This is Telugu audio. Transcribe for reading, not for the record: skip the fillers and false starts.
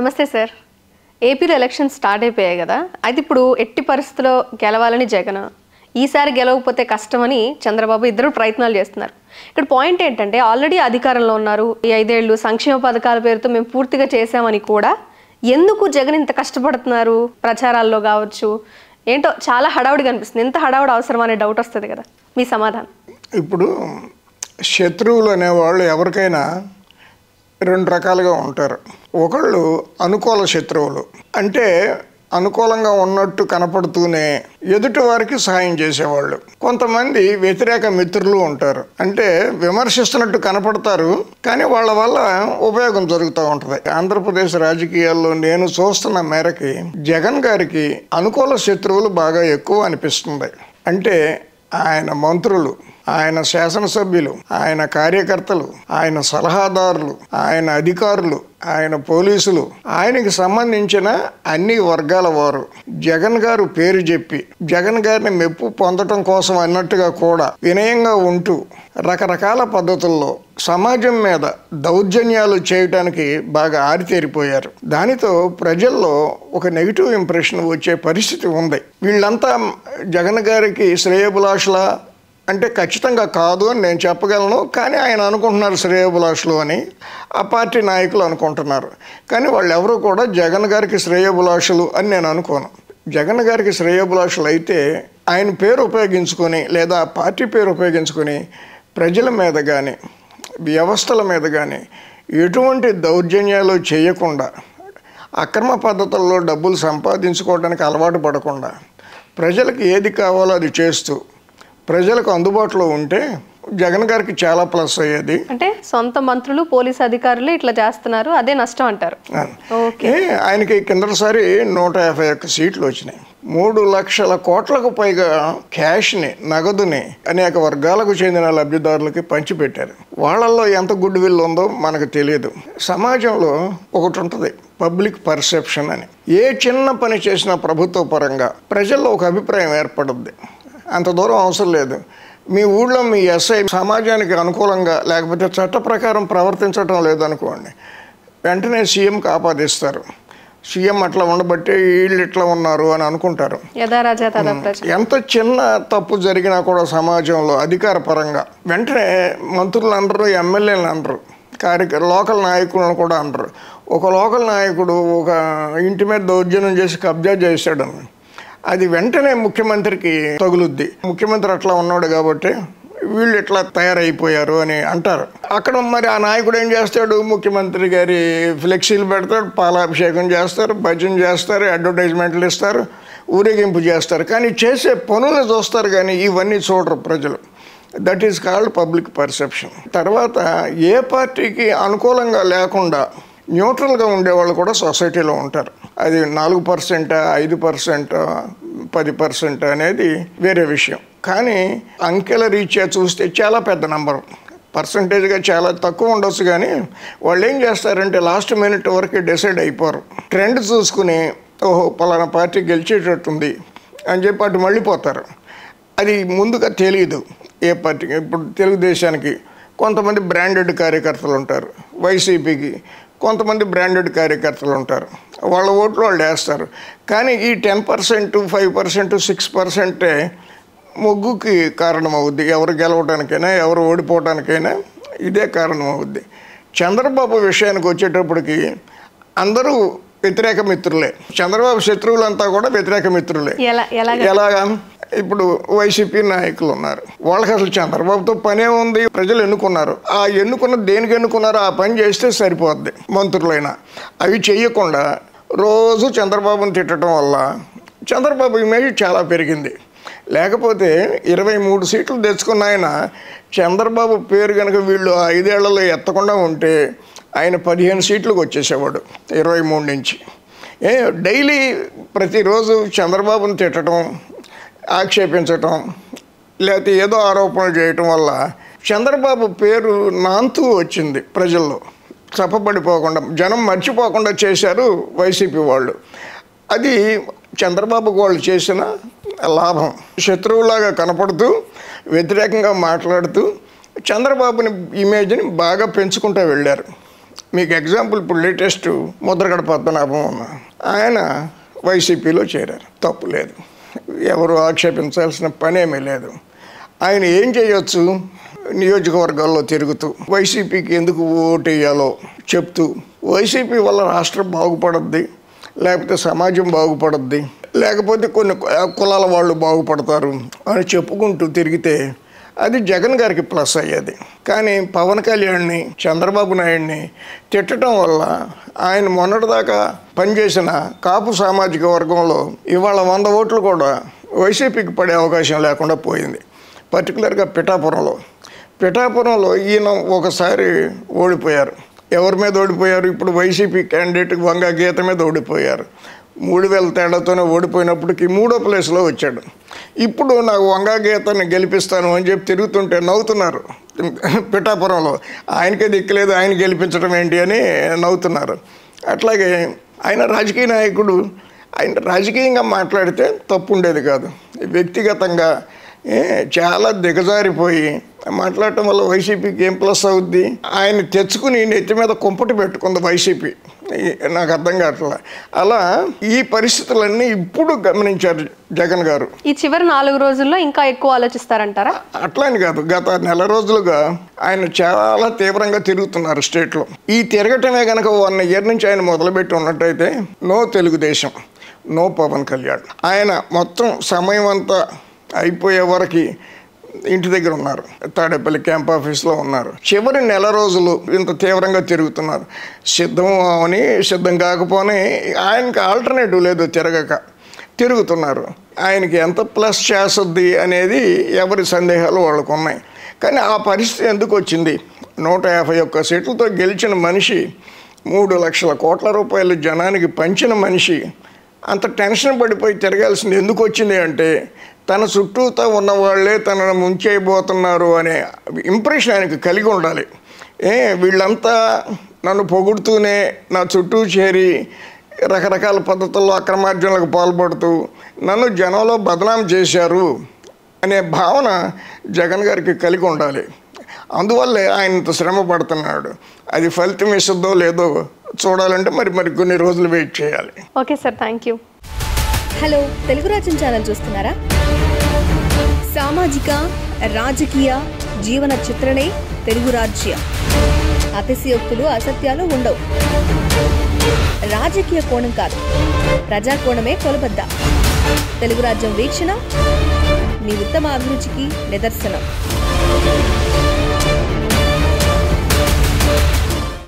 నమస్తే సార్. ఏపీలో ఎలక్షన్ స్టార్ట్ అయిపోయాయి కదా. అయితే ఇప్పుడు ఎట్టి పరిస్థితుల్లో గెలవాలని జగన్, ఈసారి గెలవకపోతే కష్టమని చంద్రబాబు ఇద్దరు ప్రయత్నాలు చేస్తున్నారు. ఇక్కడ పాయింట్ ఏంటంటే ఆల్రెడీ అధికారంలో ఉన్నారు. ఈ 5 ఏళ్ళు సంక్షేమ పథకాల పేరుతో మేము పూర్తిగా చేసామని కూడా ఎందుకు జగన్ ఇంత కష్టపడుతున్నారు ప్రచారాల్లో కావచ్చు, ఏంటో చాలా హడావుడిగా అనిపిస్తుంది. ఎంత హడావుడి అవసరం అనే డౌట్ వస్తుంది కదా. మీ సమాధానం? ఇప్పుడు శత్రువులు అనేవాళ్ళు ఎవరికైనా 2 రకాలుగా ఉంటారు. ఒకళ్ళు అనుకూల శత్రువులు, అంటే అనుకూలంగా ఉన్నట్టు కనపడుతూనే ఎదుటి వారికి సహాయం చేసేవాళ్ళు. కొంతమంది వ్యతిరేక మిత్రులు ఉంటారు, అంటే విమర్శిస్తున్నట్టు కనపడతారు కానీ వాళ్ళ వల్ల ఉపయోగం జరుగుతూ ఉంటుంది. ఆంధ్రప్రదేశ్ రాజకీయాల్లో నేను చూస్తున్న మేరకి జగన్ గారికి అనుకూల శత్రువులు బాగా ఎక్కువ అనిపిస్తుంది. అంటే ఆయన మంత్రులు, ఆయన శాసనసభ్యులు, ఆయన కార్యకర్తలు, ఆయన సలహాదారులు, ఆయన అధికారులు, ఆయన పోలీసులు, ఆయనకి సంబంధించిన అన్ని వర్గాల వారు జగన్ గారు పేరు చెప్పి జగన్ గారిని మెప్పు పొందటం కోసం అన్నట్టుగా కూడా వినయంగా ఉంటూ రకరకాల పద్ధతుల్లో సమాజం మీద దౌర్జన్యాలు చేయటానికి బాగా ఆరితేరిపోయారు. దానితో ప్రజల్లో ఒక నెగిటివ్ ఇంప్రెషన్ వచ్చే పరిస్థితి ఉంది. వీళ్ళంతా జగన్ గారికి శ్రేయోభిలాషుల అంటే ఖచ్చితంగా కాదు అని నేను చెప్పగలను, కానీ ఆయన అనుకుంటున్నారు శ్రేయోభిలాషులు అని, ఆ పార్టీ నాయకులు అనుకుంటున్నారు. కానీ వాళ్ళు ఎవరు కూడా జగన్ గారికి శ్రేయోభిలాషులు అని నేను అనుకోను. జగన్ గారికి శ్రేయోభిలాషులు అయితే ఆయన పేరు ఉపయోగించుకొని లేదా ఆ పార్టీ పేరు ఉపయోగించుకొని ప్రజల మీద కానీ వ్యవస్థల మీద కానీ ఎటువంటి దౌర్జన్యాలు చేయకుండా, అక్రమ పద్ధతుల్లో డబ్బులు సంపాదించుకోవడానికి అలవాటు పడకుండా, ప్రజలకు ఏది కావాలో అది చేస్తూ ప్రజలకు అందుబాటులో ఉంటే జగన్ గారికి చాలా ప్లస్ అయ్యేది. అంటే సొంత మంత్రులు, పోలీసు అధికారులు ఇట్లా చేస్తున్నారు, అదే నష్టం అంటారు. ఆయనకి కిందసారి 151 సీట్లు వచ్చినాయి. 3 లక్షల కోట్లకు పైగా క్యాష్ని, నగదుని అనేక వర్గాలకు చెందిన లబ్ధిదారులకి పంచిపెట్టారు. వాళ్ళల్లో ఎంత గుడ్ విల్ ఉందో మనకు తెలియదు. సమాజంలో ఒకటి ఉంటుంది, పబ్లిక్ పర్సెప్షన్ అని. ఏ చిన్న పని చేసినా ప్రభుత్వ పరంగా ప్రజల్లో ఒక అభిప్రాయం ఏర్పడుద్ది. అంత దూరం అవసరం లేదు. మీ ఊళ్ళో మీ ఎస్ఐ సమాజానికి అనుకూలంగా లేకపోతే చట్ట ప్రకారం ప్రవర్తించడం లేదనుకోండి, వెంటనే సీఎంకి ఆపాదిస్తారు. సీఎం అట్లా ఉండబట్టే వీళ్ళు ఇట్లా ఉన్నారు అని అనుకుంటారు. ఎంత చిన్న తప్పు జరిగినా కూడా సమాజంలో అధికార పరంగా వెంటనే మంత్రులు అనరు, ఎమ్మెల్యేలు అనరు, లోకల్ నాయకులను కూడా అనరు. ఒక లోకల్ నాయకుడు ఒక ఇంటి మీద దౌర్జన్యం చేసి కబ్జా చేశాడు, అది వెంటనే ముఖ్యమంత్రికి తగులుద్ది. ముఖ్యమంత్రి అట్లా ఉన్నాడు కాబట్టి వీళ్ళు ఇట్లా తయారైపోయారు అని అంటారు. అక్కడ మరి ఆ నాయకుడు ఏం చేస్తాడు, ముఖ్యమంత్రి గారి ఫ్లెక్సీలు పెడతాడు, పాలాభిషేకం చేస్తారు, భజన చేస్తారు, అడ్వర్టైజ్మెంట్లు ఇస్తారు, ఊరేగింపు చేస్తారు. కానీ చేసే పనులను చూస్తారు కానీ ఇవన్నీ చూడరు ప్రజలు. That is called public perception. తర్వాత ఏ పార్టీకి అనుకూలంగా లేకుండా న్యూట్రల్గా ఉండేవాళ్ళు కూడా సొసైటీలో ఉంటారు. అది 4%, 5%, 10% అనేది వేరే విషయం. కానీ అంకెల రీత్యా చూస్తే చాలా పెద్ద నంబరు. పర్సంటేజ్గా చాలా తక్కువ ఉండొచ్చు, కానీ వాళ్ళు ఏం చేస్తారంటే లాస్ట్ మినిట్ వరకు డిసైడ్ అయిపోరు. ట్రెండ్ చూసుకుని ఓహో పలానా పార్టీ గెలిచేటట్టుంది అని చెప్పి అటు మళ్ళీపోతారు. అది ముందుగా తెలియదు ఏ పార్టీకి. ఇప్పుడు తెలుగుదేశానికి కొంతమంది బ్రాండెడ్ కార్యకర్తలు ఉంటారు, వైసీపీకి కొంతమంది బ్రాండెడ్ కార్యకర్తలు ఉంటారు, వాళ్ళ ఓట్లు వాళ్ళు వేస్తారు. కానీ ఈ 10%, 5%, 6% మొగ్గుకి కారణమవుద్ది. ఎవరు గెలవడానికైనా ఎవరు ఓడిపోవడానికైనా ఇదే కారణమవుద్ది. చంద్రబాబు విషయానికి వచ్చేటప్పటికి అందరూ వ్యతిరేక మిత్రులే. చంద్రబాబు శత్రువులంతా కూడా వ్యతిరేక మిత్రులే. ఎలాగా? ఇప్పుడు వైసీపీ నాయకులు ఉన్నారు, వాళ్ళకి అసలు చంద్రబాబుతో పనే ఉంది. ప్రజలు ఎన్నుకున్నారు, ఆ ఎన్నుకున్న దేనికి ఎన్నుకున్నారో ఆ పని చేస్తే సరిపోద్ది. మంత్రులైనా అవి చేయకుండా రోజు చంద్రబాబుని తిట్టడం వల్ల చంద్రబాబు ఇమేజ్ చాలా పెరిగింది. లేకపోతే 23 సీట్లు తెచ్చుకున్న ఆయన చంద్రబాబు పేరు కనుక వీళ్ళు 5 ఏళ్లలో ఎత్తకుండా ఉంటే ఆయన 15 సీట్లకు వచ్చేసేవాడు 23 నుంచి. డైలీ ప్రతిరోజు చంద్రబాబుని తిట్టడం, ఆక్షేపించటం, లేకపోతే ఏదో ఆరోపణలు చేయటం వల్ల చంద్రబాబు పేరు నాంతూ వచ్చింది ప్రజల్లో. చప్పబడిపోకుండా, జనం మర్చిపోకుండా చేశారు వైసీపీ వాళ్ళు. అది చంద్రబాబుకు వాళ్ళు చేసిన లాభం. శత్రువులాగా కనపడుతూ వ్యతిరేకంగా మాట్లాడుతూ చంద్రబాబుని ఇమేజ్ని బాగా పెంచుకుంటూ వెళ్ళారు. మీకు ఎగ్జాంపుల్ ఇప్పుడు లేటెస్ట్ ముద్రగడ పద్మనాభం ఉన్న ఆయన వైసీపీలో చేరారు, తప్పు లేదు, ఎవరు ఆక్షేపించాల్సిన పనేమీ లేదు. ఆయన ఏం చేయొచ్చు, నియోజకవర్గాల్లో తిరుగుతూ వైసీపీకి ఎందుకు ఓటు వేయాలో చెప్తూ, వైసీపీ వల్ల రాష్ట్రం బాగుపడద్ది, లేకపోతే సమాజం బాగుపడద్ది, లేకపోతే కొన్ని కులాల వాళ్ళు బాగుపడతారు అని చెప్పుకుంటూ తిరిగితే అది జగన్ గారికి ప్లస్ అయ్యేది. కానీ పవన్ కళ్యాణ్ని, చంద్రబాబు నాయుడిని తిట్టడం వల్ల ఆయన మొన్నటిదాకా పనిచేసిన కాపు సామాజిక వర్గంలో ఇవాళ 100 ఓట్లు కూడా వైసీపీకి పడే అవకాశం లేకుండా పోయింది. పర్టికులర్గా పిఠాపురంలో ఈయన ఒకసారి ఓడిపోయారు. ఎవరి మీద ఓడిపోయారు? ఇప్పుడు వైసీపీ క్యాండిడేట్ వంగా గీత మీద ఓడిపోయారు. 3000 తేడాతోనే ఓడిపోయినప్పటికీ 3వ ప్లేస్లో వచ్చాడు. ఇప్పుడు నాకు వంగా గీతని గెలిపిస్తాను అని చెప్పి తిరుగుతుంటే నవ్వుతున్నారు పిఠాపురంలో. ఆయనకే దిక్కులేదు, ఆయన గెలిపించడం ఏంటి అని నవ్వుతున్నారు. అట్లాగే ఆయన రాజకీయ నాయకుడు, ఆయన రాజకీయంగా మాట్లాడితే తప్పు ఉండేది కాదు. వ్యక్తిగతంగా చాలా దిగజారిపోయి మాట్లాడటం వల్ల వైసీపీకి ఏం ప్లస్ అవుద్ది? ఆయన తెచ్చుకుని నెత్తి మీద కుంపటి పెట్టుకుంది వైసీపీ. నాకు అర్థం కావట్లా. అలా ఈ పరిస్థితులన్నీ ఇప్పుడు గమనించారు జగన్ గారు. ఈ చివరి 4 రోజుల్లో ఇంకా ఎక్కువ ఆలోచిస్తారంటారా? అట్లా అని కాదు, గత నెల రోజులుగా ఆయన చాలా తీవ్రంగా తిరుగుతున్నారు స్టేట్లో. ఈ తిరగటమే కనుక 1 year నుంచి ఆయన మొదలుపెట్టి ఉన్నట్టయితే నో తెలుగుదేశం, నో పవన్ కళ్యాణ్. ఆయన మొత్తం సమయం అంతా అయిపోయే వరకు ఇంటి దగ్గర ఉన్నారు, తాడేపల్లి క్యాంప్ ఆఫీస్లో ఉన్నారు. చివరి నెల రోజులు ఇంత తీవ్రంగా తిరుగుతున్నారు. సిద్ధం కాకపోని ఆయనకి ఆల్టర్నేటివ్ లేదు, తిరుగుతున్నారు. ఆయనకి ఎంత ప్లస్ చేస్తుంది అనేది ఎవరి సందేహాలు వాళ్ళకు ఉన్నాయి. కానీ ఆ పరిస్థితి ఎందుకు వచ్చింది? 151 సీట్లతో గెలిచిన మనిషి, 3 లక్షల కోట్ల రూపాయలు జనానికి పంచిన మనిషి అంత టెన్షన్ పడిపోయి తిరగాల్సింది ఎందుకు వచ్చింది అంటే, తన చుట్టూతో ఉన్నవాళ్లే తనను ముంచేయబోతున్నారు అనే ఇంప్రెషన్ ఆయనకు కలిగి ఉండాలి. వీళ్ళంతా నన్ను పొగుడుతూనే నా చుట్టూ చేరి రకరకాల పద్ధతుల్లో అక్రమార్జనలకు పాల్పడుతూ నన్ను జనంలో బదనాం చేశారు అనే భావన జగన్ గారికి కలిగి ఉండాలి. అందువల్లే ఆయన ఇంత శ్రమ పడుతున్నాడు. అది ఫలితం ఇస్తుందో లేదో చూడాలంటే మరి కొన్ని రోజులు వెయిట్ చేయాలి. Okay sir, thank you. Hello, Telugu రాజ్యం ఛానల్ చూస్తున్నారా? సామాజిక, రాజకీయ, జీవన చిత్రణే తెలుగు రాజ్యం. అతిశయోక్తులు, అసత్యాలు ఉండవు. రాజకీయ కోణం కాదు, ప్రజా కోణమే కొలబద్ద. తెలుగు రాజ్యం వీక్షణ మీ ఉత్తమ అభిరుచికి నిదర్శనం.